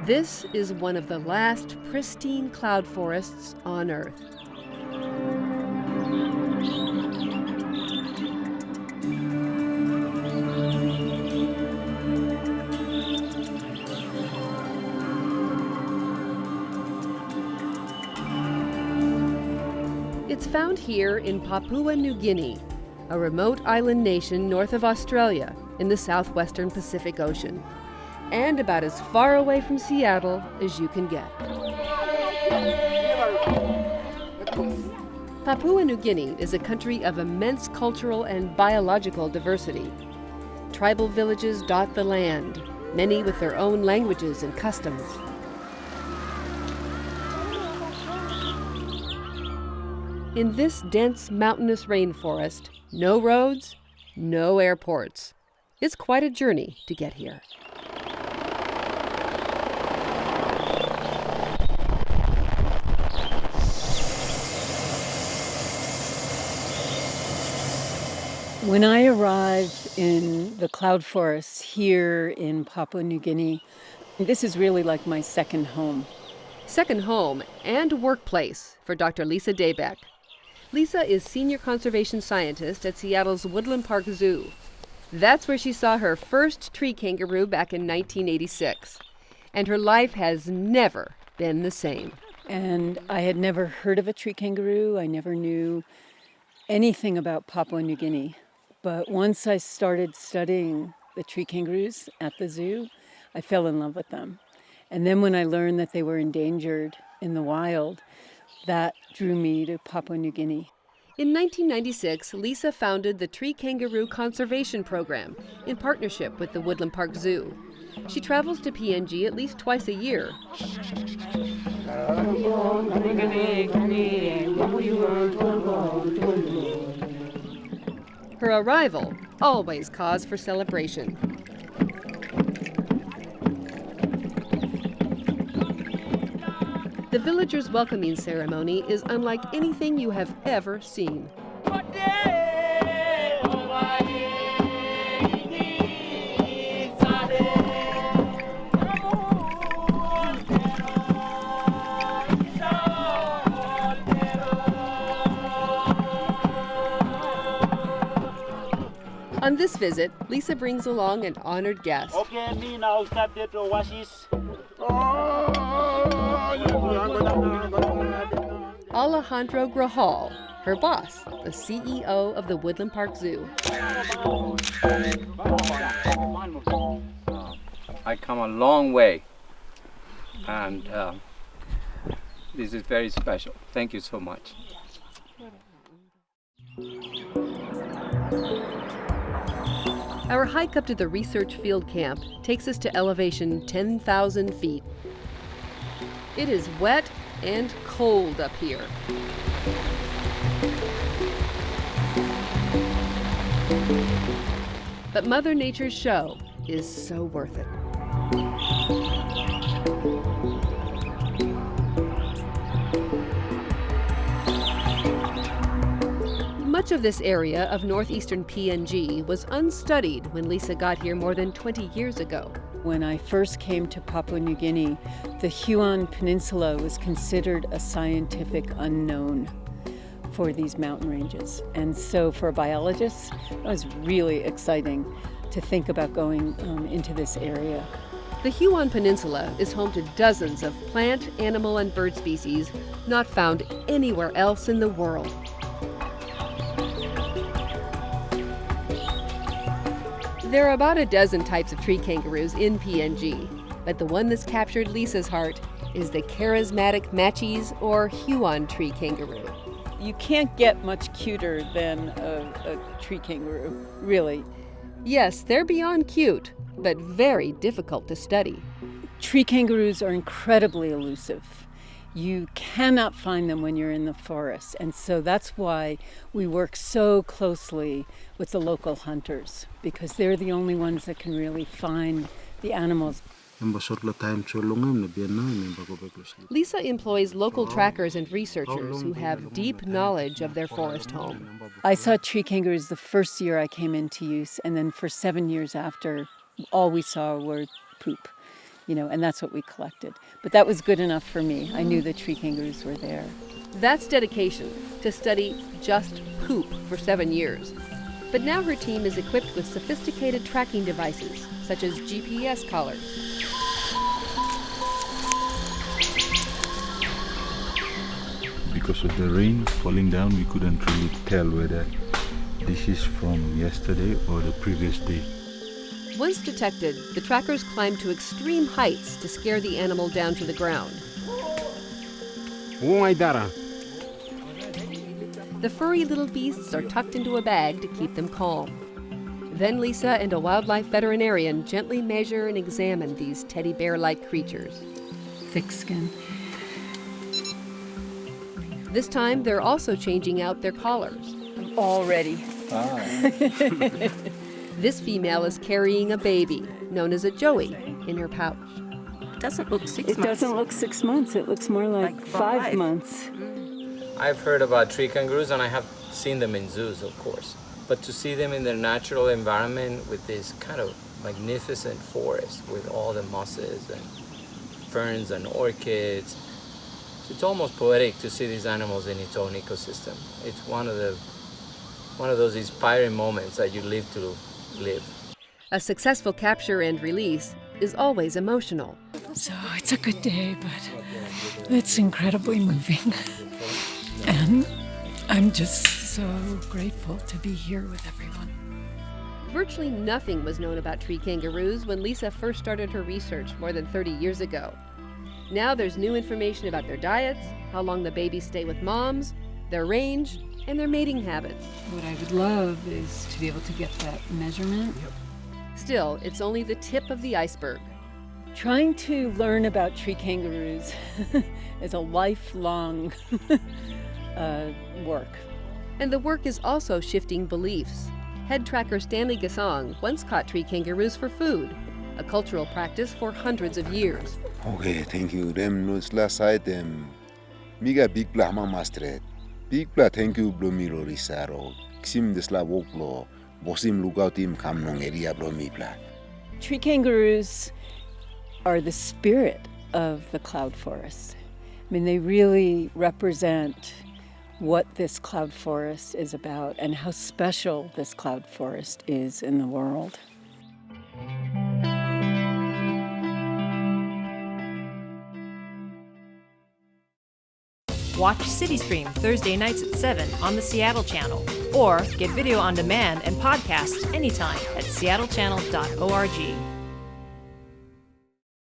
This is one of the last pristine cloud forests on Earth. It's found here in Papua New Guinea, a remote island nation north of Australia in the southwestern Pacific Ocean, and about as far away from Seattle as you can get. Papua New Guinea is a country of immense cultural and biological diversity. Tribal villages dot the land, many with their own languages and customs. In this dense mountainous rainforest, no roads, no airports. It's quite a journey to get here. When I arrived in the cloud forests here in Papua New Guinea, this is really like my second home. Second home and workplace for Dr. Lisa Dabek. Lisa is senior conservation scientist at Seattle's Woodland Park Zoo. That's where she saw her first tree kangaroo back in 1986. And her life has never been the same. And I had never heard of a tree kangaroo. I never knew anything about Papua New Guinea. But once I started studying the tree kangaroos at the zoo, I fell in love with them. And then when I learned that they were endangered in the wild, that drew me to Papua New Guinea. In 1996, Lisa founded the Tree Kangaroo Conservation Program in partnership with the Woodland Park Zoo. She travels to PNG at least twice a year. Her arrival, always cause for celebration. The villagers' welcoming ceremony is unlike anything you have ever seen. On this visit, Lisa brings along an honored guest. Okay, me now start to wash this. Alejandro Grajal, her boss, the CEO of the Woodland Park Zoo. I come a long way, and this is very special. Thank you so much. Our hike up to the research field camp takes us to elevation 10,000 feet. It is wet and cold up here. But Mother Nature's show is so worth it. Much of this area of northeastern PNG was unstudied when Lisa got here more than 20 years ago. When I first came to Papua New Guinea, the Huon Peninsula was considered a scientific unknown for these mountain ranges. And so for biologists, it was really exciting to think about going into this area. The Huon Peninsula is home to dozens of plant, animal, and bird species not found anywhere else in the world. There are about a dozen types of tree kangaroos in PNG, but the one that's captured Lisa's heart is the charismatic Matchies or Huon tree kangaroo. You can't get much cuter than a tree kangaroo, really. Yes, they're beyond cute, but very difficult to study. Tree kangaroos are incredibly elusive. You cannot find them when you're in the forest, and so that's why we work so closely with the local hunters, because they're the only ones that can really find the animals. Lisa employs local trackers and researchers who have deep knowledge of their forest home. I saw tree kangaroos the first year I came into use, and then for 7 years after, all we saw were poop. and that's what we collected. But that was good enough for me. I knew the tree kangaroos were there. That's dedication, to study just poop for 7 years. But now her team is equipped with sophisticated tracking devices, such as GPS collars. Because of the rain falling down, we couldn't really tell whether this is from yesterday or the previous day. Once detected, the trackers climb to extreme heights to scare the animal down to the ground. The furry little beasts are tucked into a bag to keep them calm. Then Lisa and a wildlife veterinarian gently measure and examine these teddy bear-like creatures. Thick skin. This time, they're also changing out their collars. All ready. This female is carrying a baby, known as a joey, in her pouch. It doesn't look 6 months. It doesn't look 6 months. It looks more like 5 months. I've heard about tree kangaroos and I have seen them in zoos, of course. But to see them in their natural environment with this kind of magnificent forest with all the mosses and ferns and orchids, it's almost poetic to see these animals in its own ecosystem. It's one of those inspiring moments that you live to live. A successful capture and release is always emotional. So it's a good day, but it's incredibly moving. And I'm just so grateful to be here with everyone. Virtually nothing was known about tree kangaroos when Lisa first started her research more than 30 years ago. Now there's new information about their diets, how long the babies stay with moms, their range, and their mating habits. What I would love is to be able to get that measurement. Still, it's only the tip of the iceberg. Trying to learn about tree kangaroos is a lifelong work. And the work is also shifting beliefs. Head tracker Stanley Gasong once caught tree kangaroos for food, a cultural practice for hundreds of years. Okay, thank you. Them knows last side miga big blah mamastret. Big blah thank you blomiro risaro. Sim desla woklo. Bosim lugautim kamnong area blomibla. Tree kangaroos are the spirit of the cloud forest. I mean, they really represent what this cloud forest is about and how special this cloud forest is in the world. Watch CityStream Thursday nights at 7 on the Seattle Channel, or get video on demand and podcasts anytime at seattlechannel.org.